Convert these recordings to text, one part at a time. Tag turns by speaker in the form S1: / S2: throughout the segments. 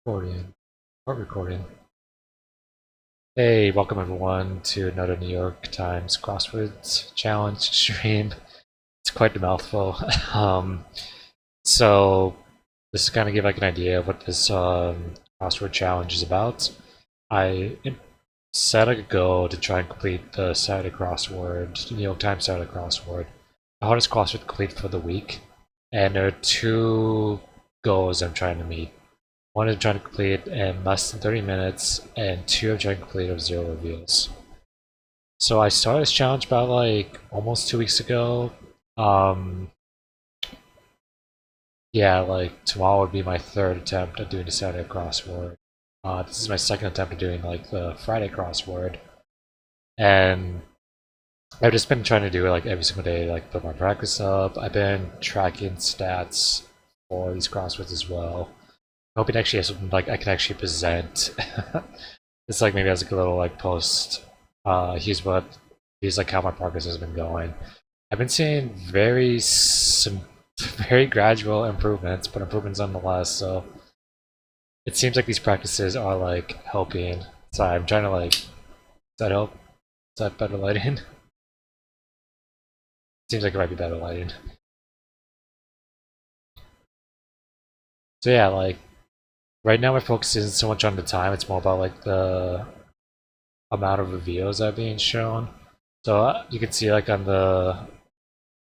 S1: Recording. Recording. Hey, welcome everyone to another New York Times Crosswords Challenge stream. It's quite a mouthful. So this is kind of give like an idea of what this crossword challenge is about. I set a goal to try and complete the Saturday crossword, New York Times Saturday crossword, the hardest crossword to complete for the week. And there are two goals I'm trying to meet. One is trying to complete in less than 30 minutes, and two I'm trying to complete with 0 reveals. So I started this challenge about like almost 2 weeks ago. Yeah, like tomorrow would be my third attempt at doing the Saturday crossword. This is my second attempt at doing like the Friday crossword, and I've just been trying to do it like every single day, like put my practice up. I've been tracking stats for these crosswords as well. I hope it actually has something like I can actually present. It's like maybe as like a little like post. Here's like how my progress has been going. I've been seeing some very gradual improvements, but improvements nonetheless. So it seems like these practices are like helping. So I'm trying to like. Does that help? Is that better lighting? Seems like it might be better lighting. So yeah, like right now my focus isn't so much on the time. It's more about like the amount of reveals that are being shown. So you can see like on the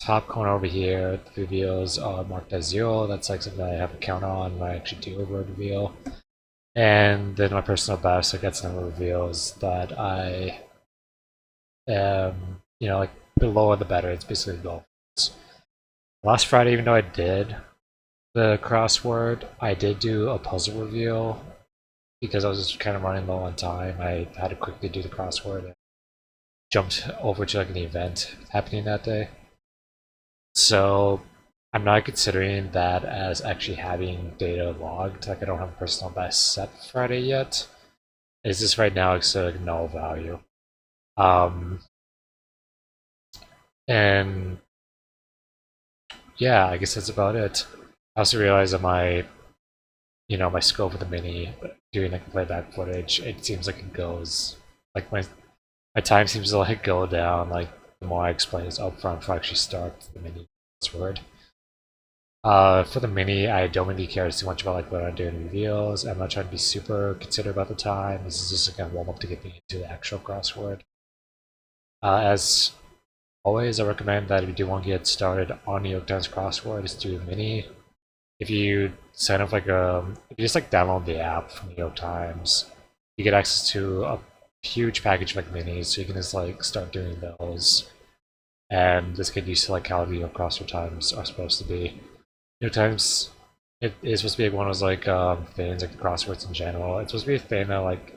S1: top corner over here, the reveals are marked as 0. That's like something I have a count on when I actually do a word reveal. And then my personal best, I got some reveals that I am, like the lower the better. It's basically the goal. Last Friday, even though I did the crossword, I did do a puzzle reveal because I was just kind of running low on time. I had to quickly do the crossword and jumped over to like an event happening that day. So I'm not considering that as actually having data logged. Like I don't have a personal best set Friday yet. It's just right now it's a null value. And yeah, I guess that's about it. I also realized that my scope of the mini doing like playback footage, it seems like it goes like my time seems to like go down like the more I explain this up front before I actually start the mini word. For the mini, I don't really care too much about like what I'm doing in reveals. I'm not trying to be super considerate about the time. This is just a kind of warm up to get me into the actual crossword. As always, I recommend that if you do want to get started on New York Times crossword, just do a mini. If you sign up if you just like download the app from New York Times, you get access to a huge package of like minis, so you can just like start doing those, and just get used to like how the New York crossword times are supposed to be. New York Times, it is supposed to be one of those like things like the crosswords in general. It's supposed to be a thing that like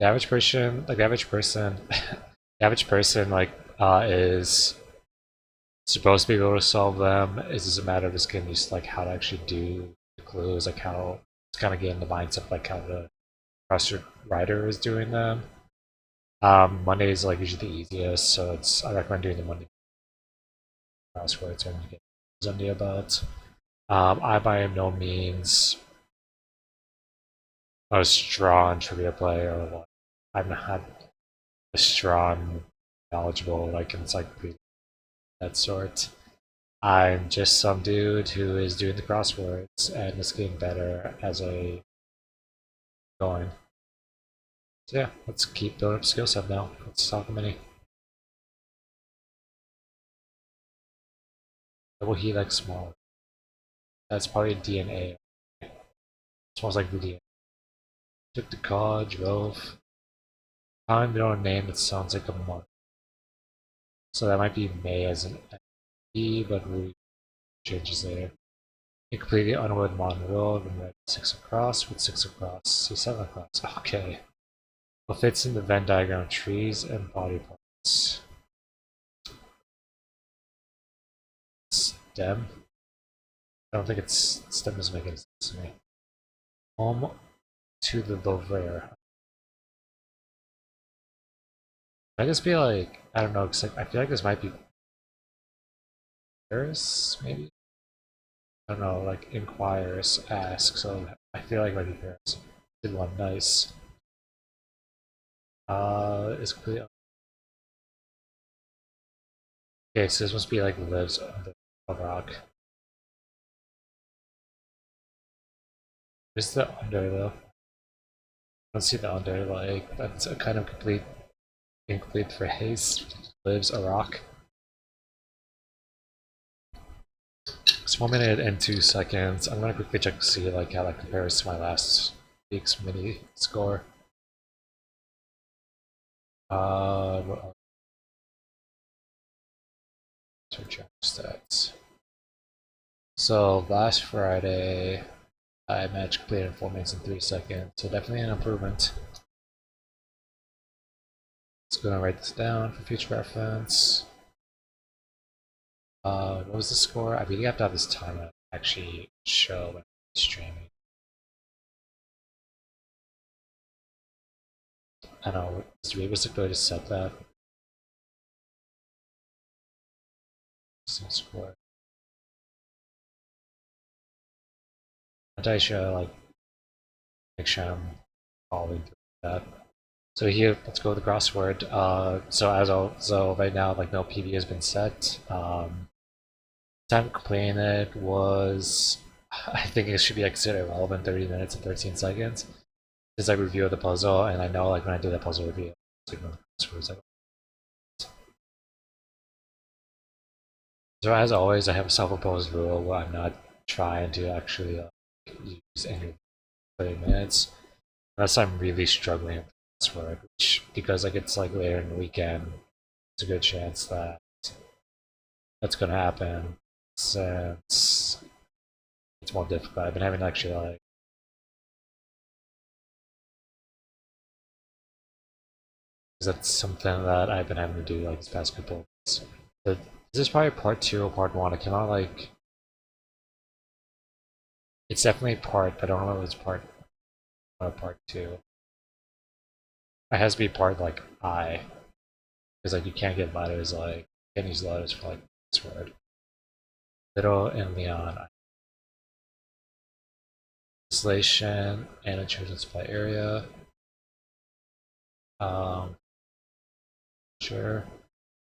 S1: the average person, the average person like is supposed to be able to solve them. It's just a matter of just getting used to like how to actually do the clues, like how it's kind of getting the mindset of like how the crossword writer is doing them. Monday is like usually the easiest, so I recommend doing the Monday crosswords when you get Sunday about. I by no means a strong trivia player or what. I'm not a strong, knowledgeable like encyclopedia that sort. I'm just some dude who is doing the crosswords and is getting better as a going. So yeah, let's keep building up skill set now. Let's talk a mini. Double helix small. That's probably DNA. Smells like the DNA. Took the card, drove. Time don't name it sounds like a month. So that might be May as an E, but we changes later. You completely unaware modern world when read 6 across with 6 across. See 7 across. Okay. What fits in the Venn diagram of trees and body parts? Stem? I don't think it's stem doesn't make any sense to me. Home to the Louvre. Might this be like I don't know, cause I feel like this might be Paris, maybe? I don't know, like inquires, ask. So I feel like Ready Parents did one nice. Is clear. Okay, so this must be like lives under a rock. Where's the under though? I don't see the under. Like that's a kind of incomplete phrase. Lives a rock. It's 1 minute and 2 seconds. I'm gonna quickly check to see like how that compares to my last week's mini score. Search stats. So last Friday, I match completed in 4 minutes and 3 seconds. So definitely an improvement. Let's go and write this down for future reference. What was the score? I really have to have this time actually show when I'm streaming. I don't know, is the realistic way to set that? Some score. I should like make sure I'm following through that. So here, let's go with the crossword. So right now, like no PB has been set. Time to complete it was, I think it should be like considered irrelevant, 30 minutes and 13 seconds. Since I review the puzzle, and I know like when I do that puzzle review, it's like so as always, I have a self-imposed rule where I'm not trying to actually use any 30 minutes unless I'm really struggling with this work, which because like it's like later in the weekend, it's a good chance that that's gonna happen since it's more difficult. I've been having to actually like because that's something that I've been having to do like this past couple of weeks. But this is probably part 2 or part 1. I cannot like it's definitely part, but I don't know if it's part 1 or part 2. It has to be part like I. Because like you can't get letters like you can't use letters for like this word. Little and Leon. Translation and a children's display area. Sure.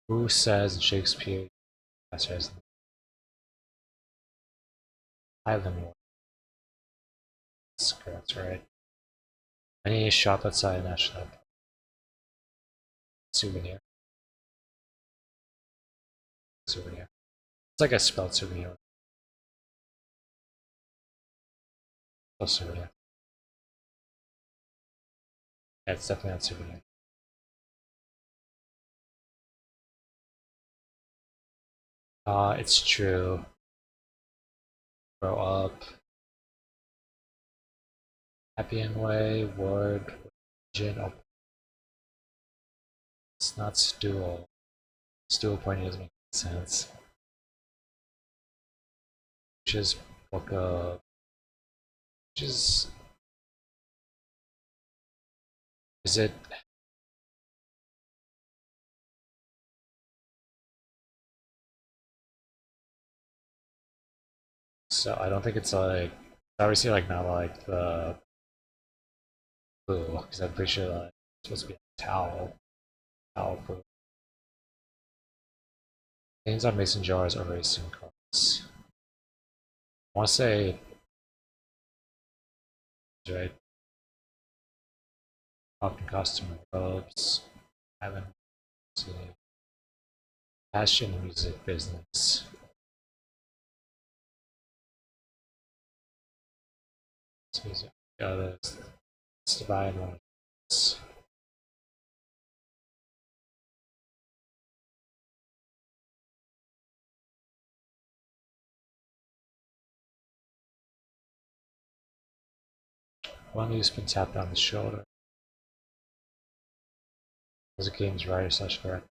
S1: Who says in Shakespeare as Highland War? That's right. Any shop outside National Souvenir. Souvenir. It's like I spelled souvenir. Oh, souvenir. Yeah, it's definitely not souvenir. It's true. Grow up. Happy in way, word, gin. Oh, it's not stool. Stool pointing doesn't make sense. Which is book of. Which is. Is it. So I don't think it's like. Obviously, like not like the blue, because I'm pretty sure like it's supposed to be a towel. Towel blue. Things on mason jars or racing cars. I want to say. Right. Often costume robes. Haven't seen fashion music business. So let's divide one. One who's been tapped on the shoulder. As a game's writer slash correct.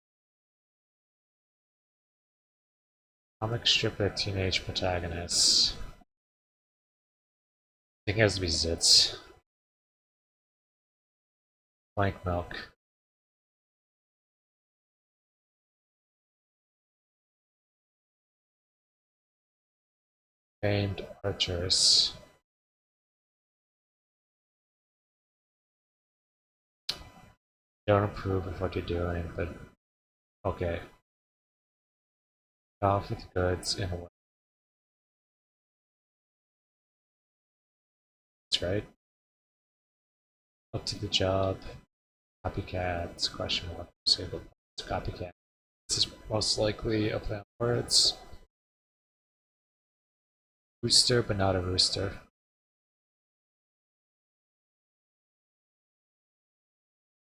S1: Comic strip with teenage protagonists. I think it has to be Zits. Blank milk. Famed archers. Don't approve of what you're doing, but okay. Off with goods in a way. That's right. Up to the job. Copycats, question mark, disabled copycat. This is most likely of them words. Rooster, but not a rooster.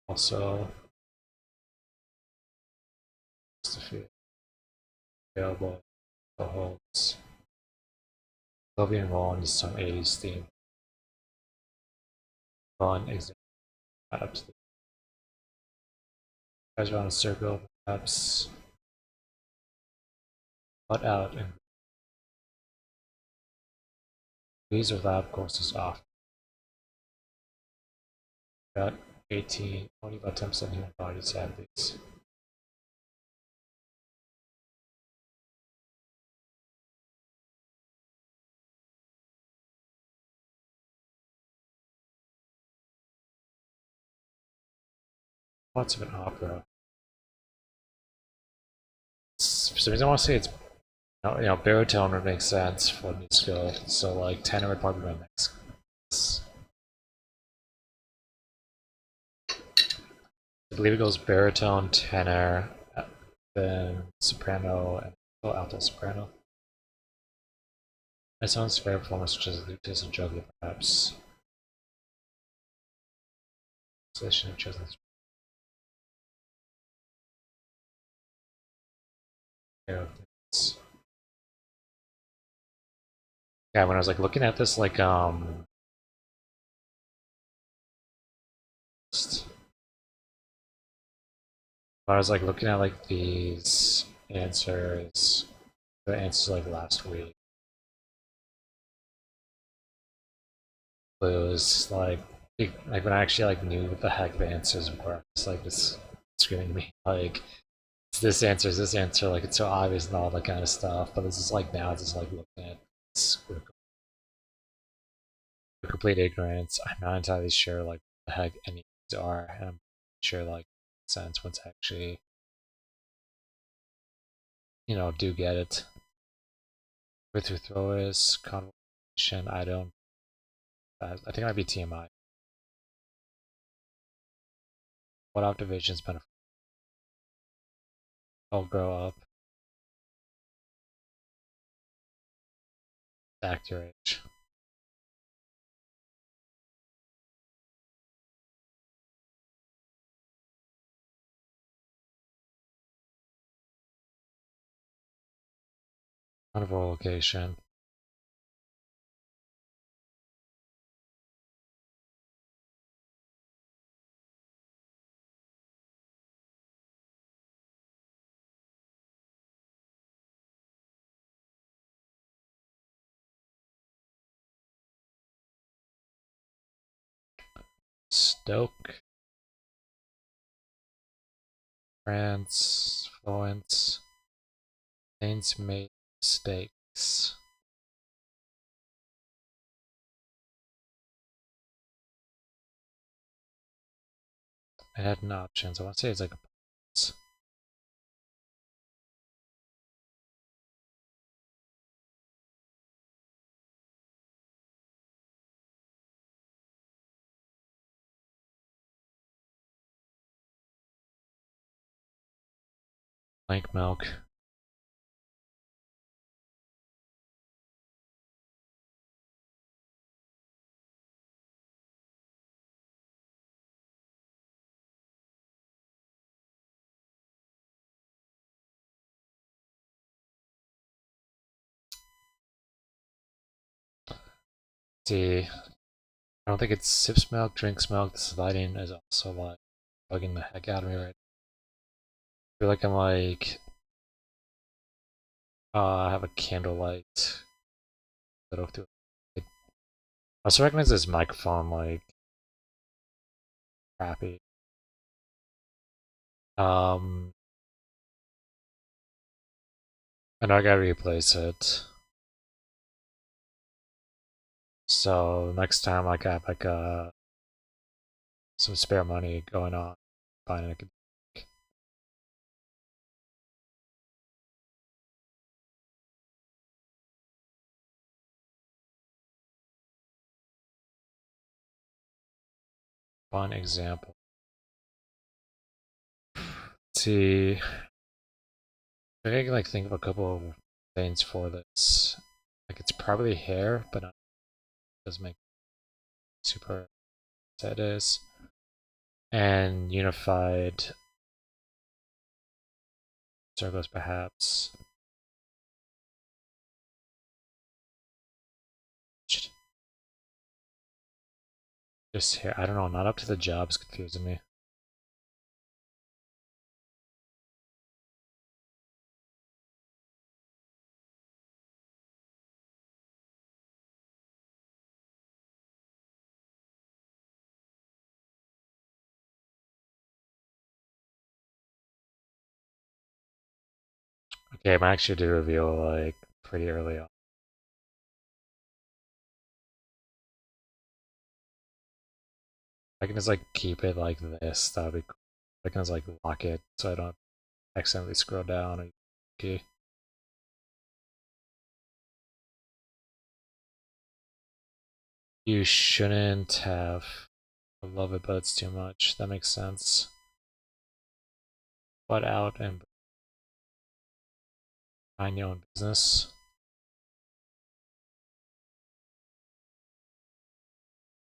S1: Also, just a few available holds. Sylvian Ron is some 80s theme. Ron example up to the guys around a circle, perhaps. Cut out and these are lab courses off. About 18, only about 10% human bodies have these. Lots of an opera. For some reason I want to say it's baritone would make sense for musical, so like tenor would probably be my next. I believe it goes baritone, tenor, then soprano, and alto soprano. That sounds fair performance such as luteus and juggler, perhaps. Position of chosen. Yeah, when I was like looking at this, like I was like looking at like these answers, the answers like last week. It was like when I actually like knew what the heck the answers were. It's like this screaming at me like it's this answer, like it's so obvious and all that kind of stuff. But it's just like now it's just like looking at this with complete ignorance. I'm not entirely sure like what the heck any of these are, and I'm sure like sense once I actually do get it. With your throw is convolution. I don't. I think it might be TMI. What observations benefit? I'll grow up. Act your age. Carnival location. Stoke. France. Florence. Saints made mistakes. I had an option, so I want to say it's like a blank milk. See, I don't think it's sips milk, drinks milk. This lighting is also like bugging the heck out of me right now. I feel like I'm like, I have a candlelight. I also recognize this microphone like crappy. I know I gotta replace it. So next time like I have like some spare money going on, buying like a fun example. Let's see, I think I can like think of a couple of things for this. Like it's probably hair, but it doesn't make super that is. And unified circles perhaps. Just hair. I don't know, not up to the job is confusing me. Okay, I might actually do a reveal like pretty early on. I can just like keep it like this, that'd be cool. I can just like lock it so I don't accidentally scroll down or key. You shouldn't have. I love it, but it's too much. That makes sense. Butt out and mind your own business.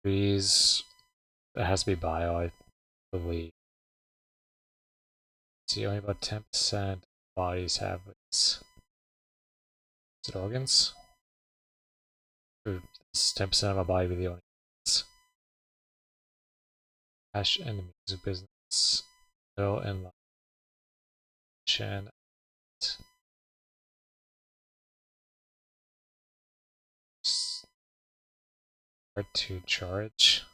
S1: Trees. That has to be bio, I believe. See, only about 10% bodies have this. Is it organs? Or does 10% of a body be the only organs? Cash and the music business. Middle and Chan. Hard to charge.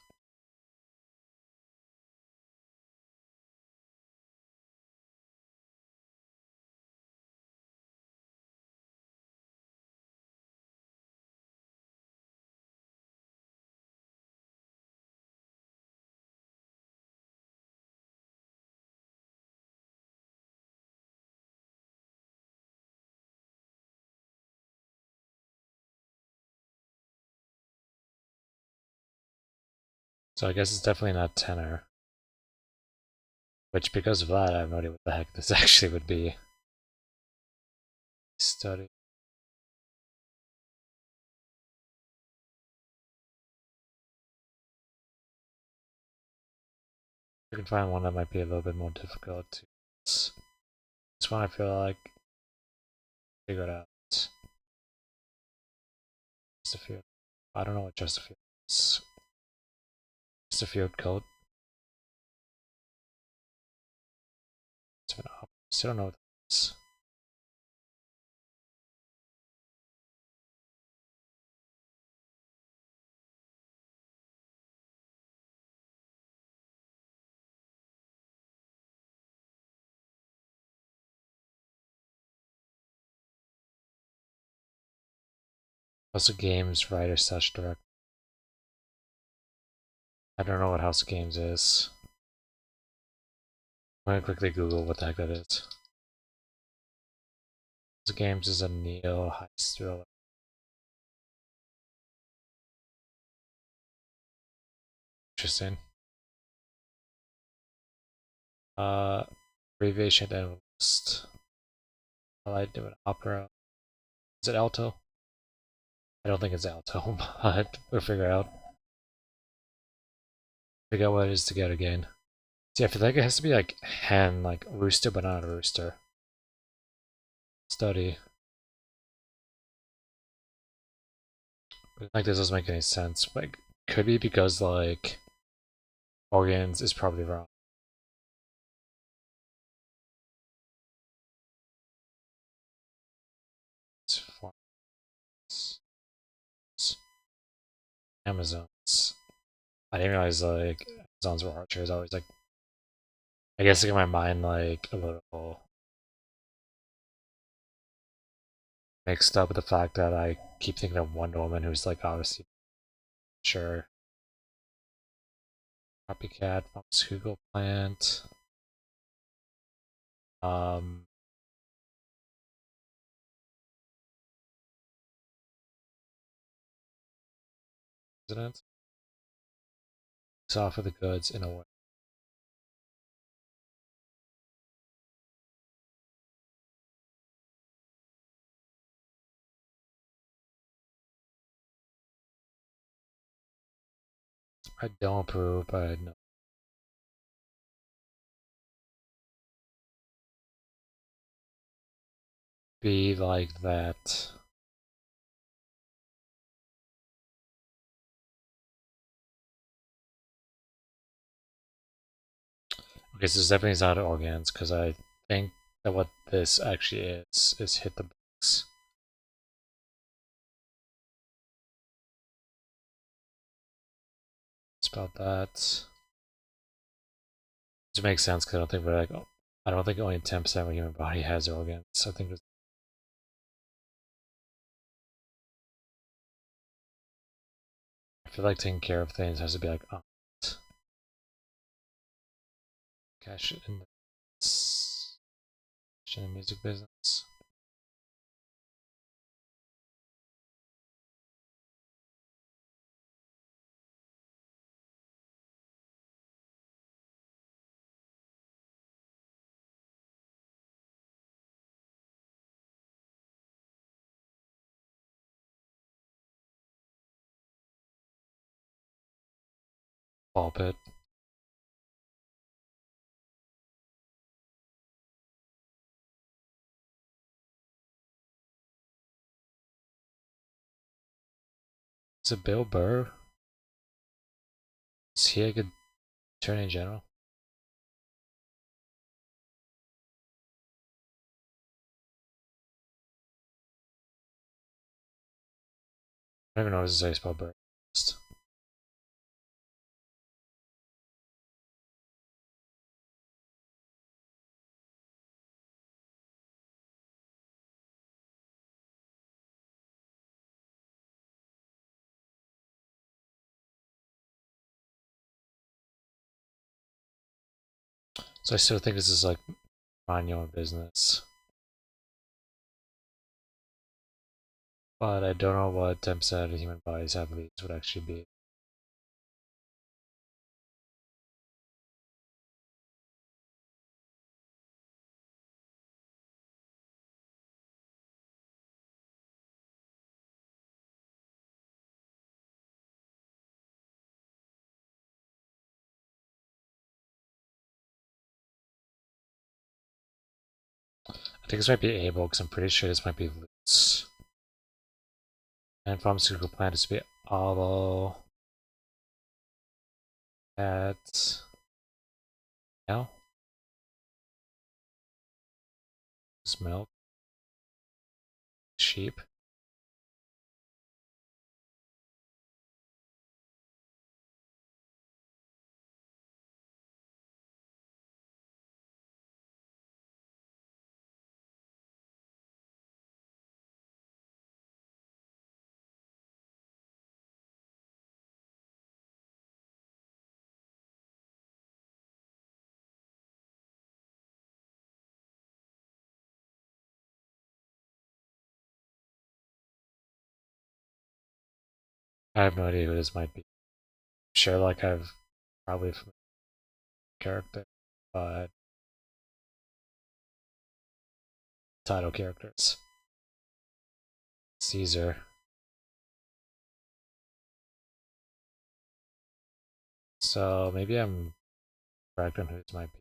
S1: So I guess it's definitely not tenor. Which, because of that, I have no idea what the heck this actually would be. Study. You can find one that might be a little bit more difficult. This one I feel like figured out. Chesterfield. I don't know what Chesterfield is. Chesterfield code. Still don't know what that is. House of Games writer slash director. I don't know what House of Games is. I'm gonna quickly Google what the heck that is. House of Games is a neo heist thriller. Interesting. Abbreviation and list. Allied to an opera. Is it alto? I don't think it's alto, but we'll figure out. Figure out what it is to get again. See, I feel like it has to be like hen, like rooster, but not a rooster. Study. Like this doesn't make any sense. Like, could be because like organs is probably wrong. Amazons. I didn't realize like Amazons were archers. I was like, I guess in my mind like a little mixed up with the fact that I keep thinking of Wonder Woman, who's like obviously Sure. Copycat pharmaceutical plant. Um, President. Offer the goods in a way. I don't approve, but no. Be like that. Okay, so this definitely is not organs, because I think that what this actually is hit the books. Spell that. Which makes sense, because I don't think we're like, I don't think only 10% of the human body has organs. I think there's I feel like taking care of things has to be like, cash in the music business. Ball pit. Is it Bill Burr? Is he a good attorney general? I don't even know if this is how you spell Burr. So I still think this is like mind your own business. But I don't know what 10% of the human bodies have leads would actually be. I think this might be able, because I'm pretty sure this might be loose. And pharmaceutical plant is to be aloe. At now. Is milk. Sheep. I have no idea who this might be. Sure, like I've probably from character, but title characters. Caesar. So maybe I'm correct on who this might be.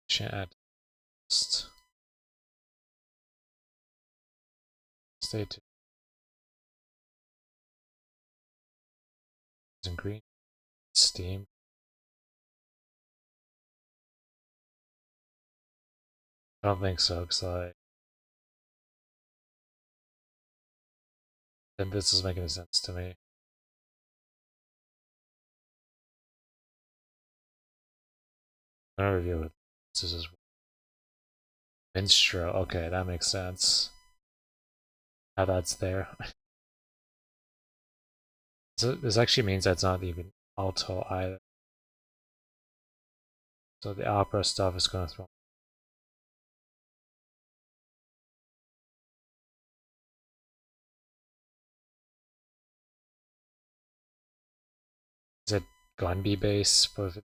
S1: Chat. Stay tuned. In green. Steam. I don't think so, because like then this doesn't make any sense to me. I'm gonna review it. This is Minstrel. Okay, that makes sense. How that's there. So this actually means that's not even alto either. So the opera stuff is going to throw. Is it gun B bass? What did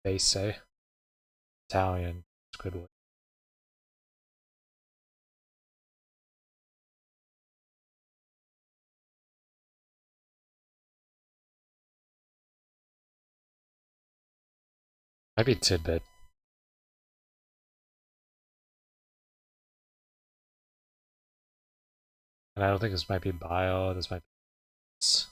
S1: bass say? Italian. It's good word. Might be tidbit. And I don't think this might be bio. This might be. Is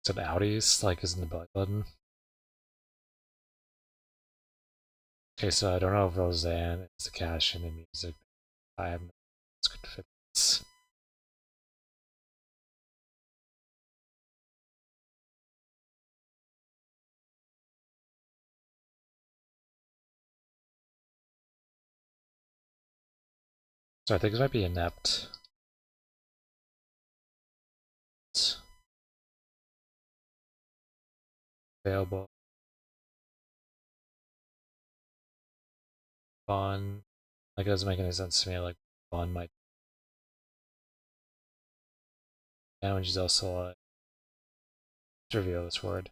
S1: it Audis? Like, isn't the belly button? Okay, so I don't know if Roseanne is the cash in the music. I have no it's good fit this. So I think this might be inept. It's available. Fun. Like, it doesn't make any sense to me. Like, fun might. And which is also like. Let's reveal this word.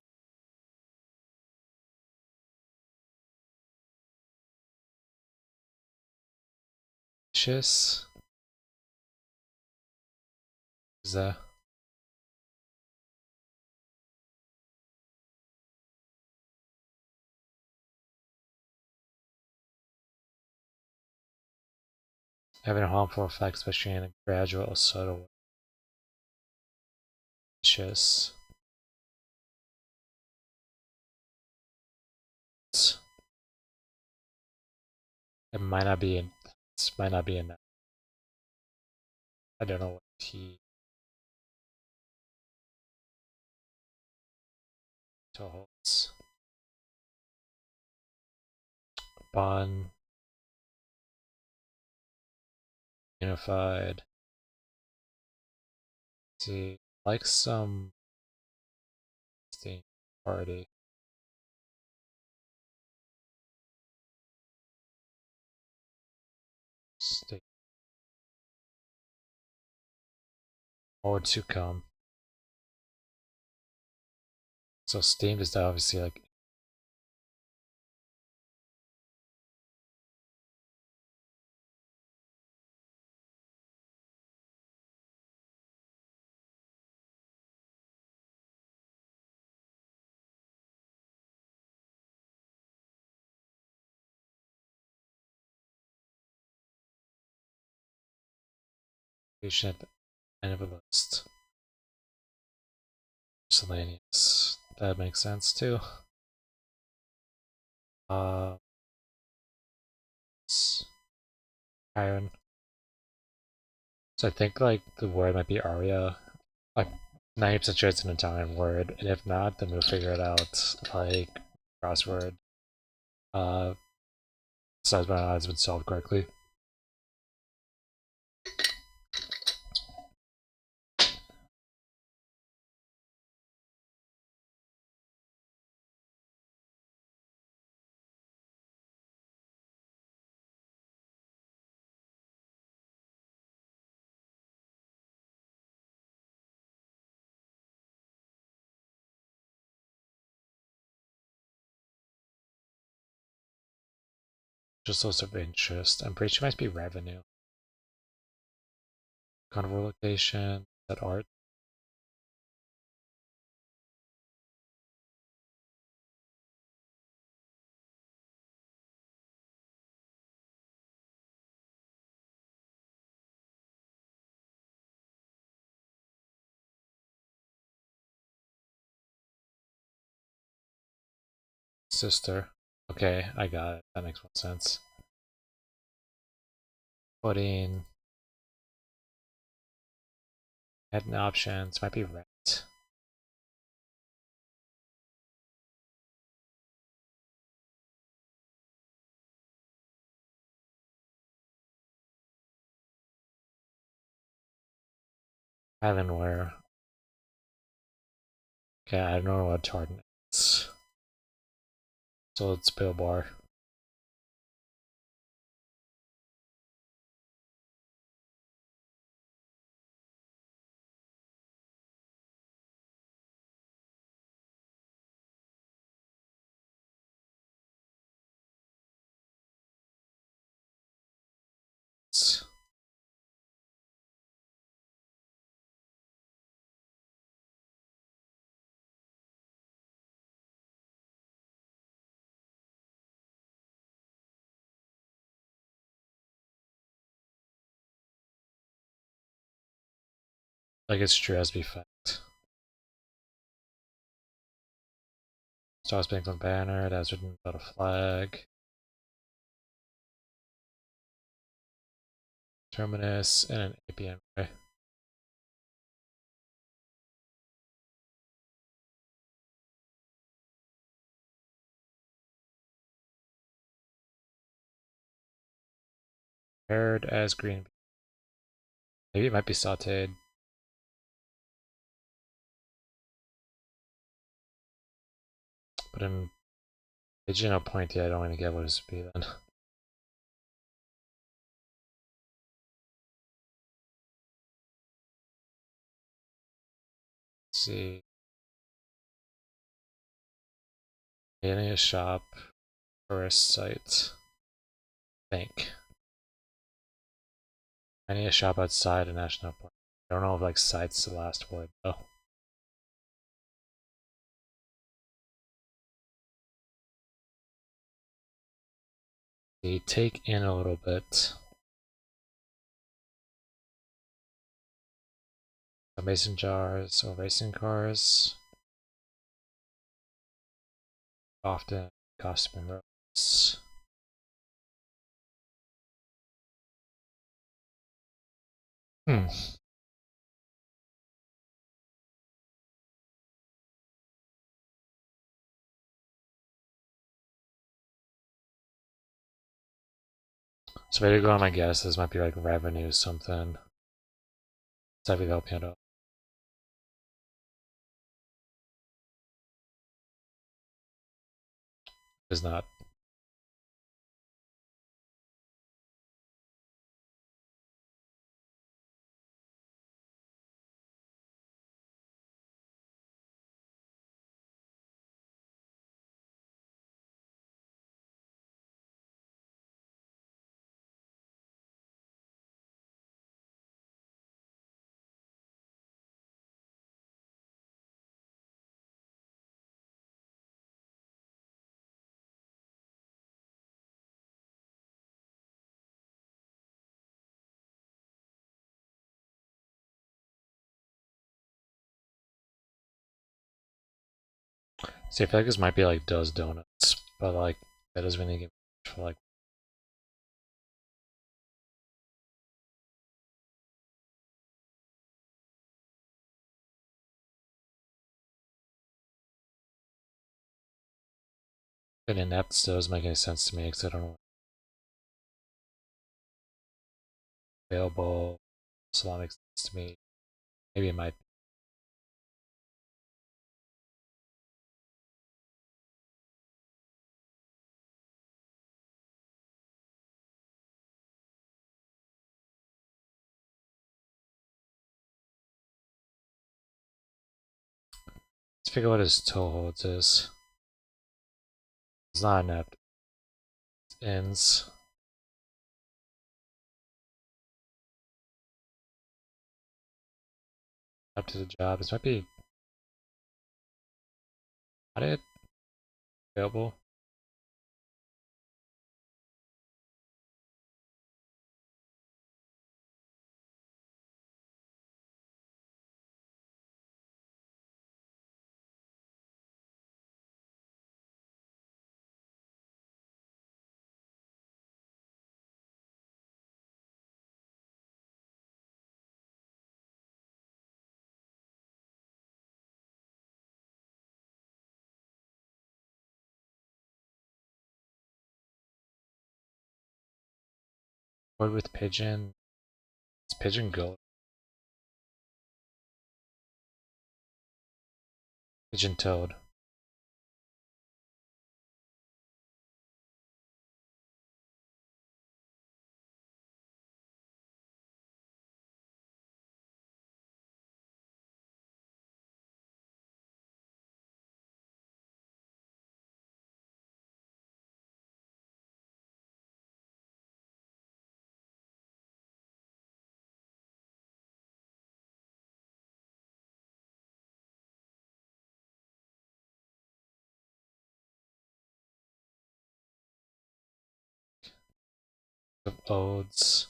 S1: Vicious. Is that? Having a harmful effect, especially in a gradual or subtle way. Vicious. It might not be in. This might not be in that. I don't know what T holds. Bun. Unified. Let's see. Like some Steam party. State. More to come. So Steam is obviously like creation at the end of a list. Miscellaneous. That makes sense too. Iron. So I think like the word might be aria. Like 90% sure it's an Italian word, and if not, then we'll figure it out. Like crossword. Size by has been solved correctly. Just source of interest. I'm pretty sure it might be revenue. Carnival location. That art. Sister. Okay, I got it. That makes more sense. Putting Add options, might be rent. Islandware. Okay, I don't know what tartan is. So it's Bill Bar. Like it's true as be fact. Star Spangled Banner, that's written about a flag. Terminus, and an APN array. Paired as green. Maybe it might be sauteed. But in Agent of Pointy, I don't want to get what it would be then. Let's see. Getting a shop or a site. Bank. I need a shop outside a national park. I don't know if like site's the last word though. They take in a little bit. So mason jars or racing cars. Often costume and roads. Hmm. So maybe go on my guess, this might be like revenue something. That would help me out. It's not. See, I feel like this might be like Does Donuts, but like that doesn't really give me for like. An inept still doesn't make any sense to me because I don't know. Available, so that makes sense to me. Maybe it might. Let's figure out what his toe holds is. It's not inept. It's ends. Up to the job. This might be added. Available. Wood with pigeon. It's pigeon goat. Pigeon toad. Of odes.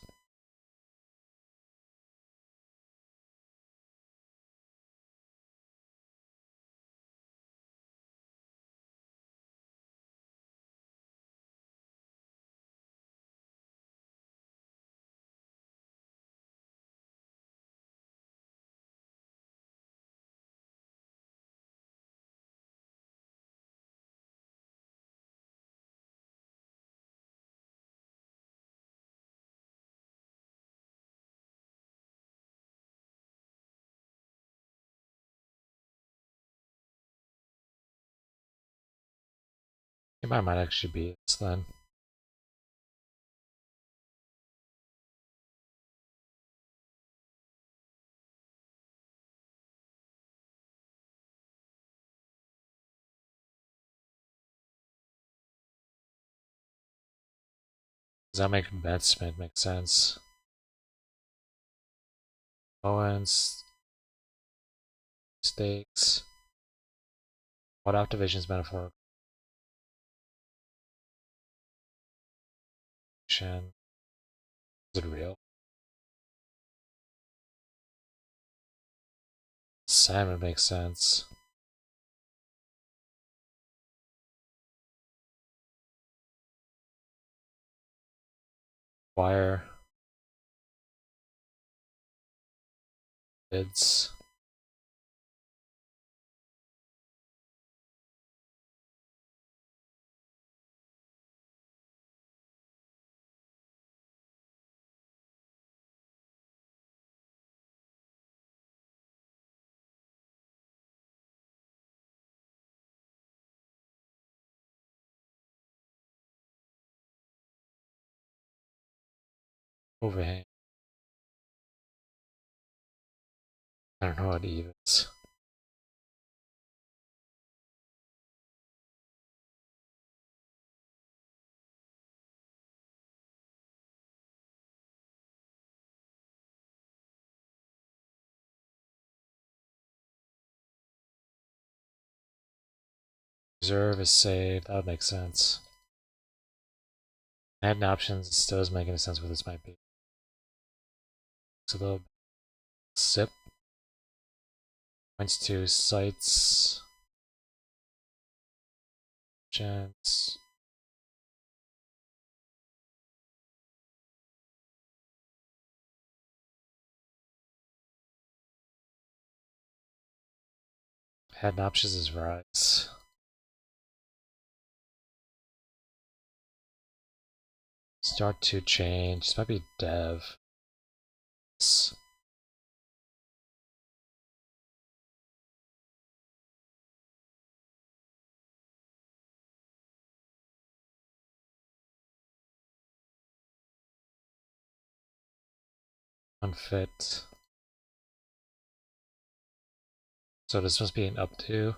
S1: I think mine might actually be this then. Does that make Batsmith make sense? Owens, stakes. What activation's metaphor? Is it real? Salmon makes sense. Wire. Bids. Overhang. I don't know what Eve is. Reserve is saved. That would make sense. Add options. It still doesn't make any sense what this might be. It's a little sip. Points to sites. Chance. Add options is rise. Start to change. This might be dev. Unfit. So this must be an up to.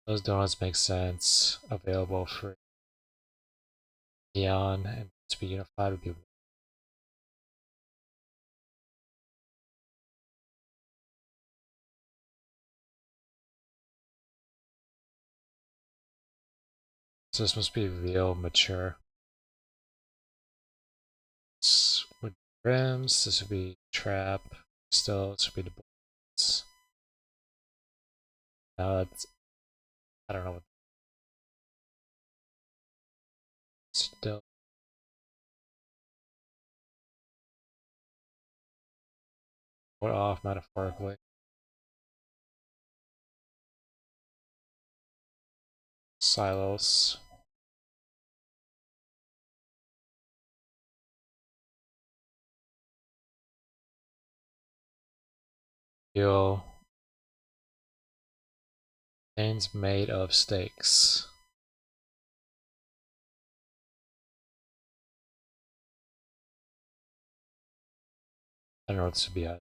S1: Those donuts make sense. Available for Neon and to be unified would be. So this must be real mature. This would be rims. This would be trap. Still, this would be the bullets. Now that's. I don't know what. Still. What off metaphorically. Silos. Feel things made of steaks. I don't know what this would be at.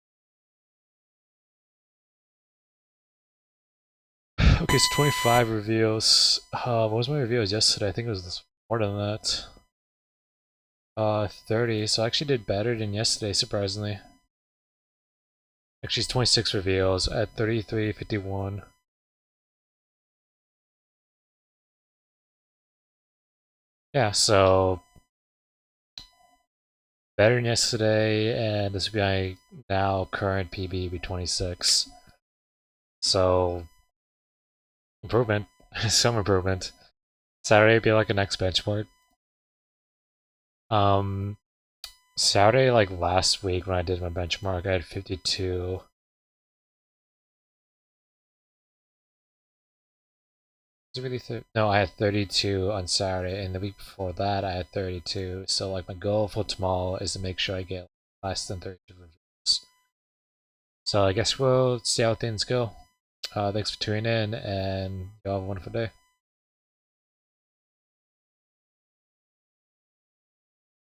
S1: Okay, so 25 reveals. What was my reviews yesterday? I think it was more than that. 30. So I actually did better than yesterday, surprisingly. Actually, it's 26 reveals at 33.51. Yeah, so better than yesterday, and this would be my now current PB be 26. So improvement, some improvement. Saturday would be like a next benchmark. Um, Saturday, like last week when I did my benchmark, I had 52. Was it really no, I had 32 on Saturday, and the week before that I had 32. So like my goal for tomorrow is to make sure I get less than 32 reviews. So I guess we'll see how things go. Thanks for tuning in, and y'all have a wonderful day.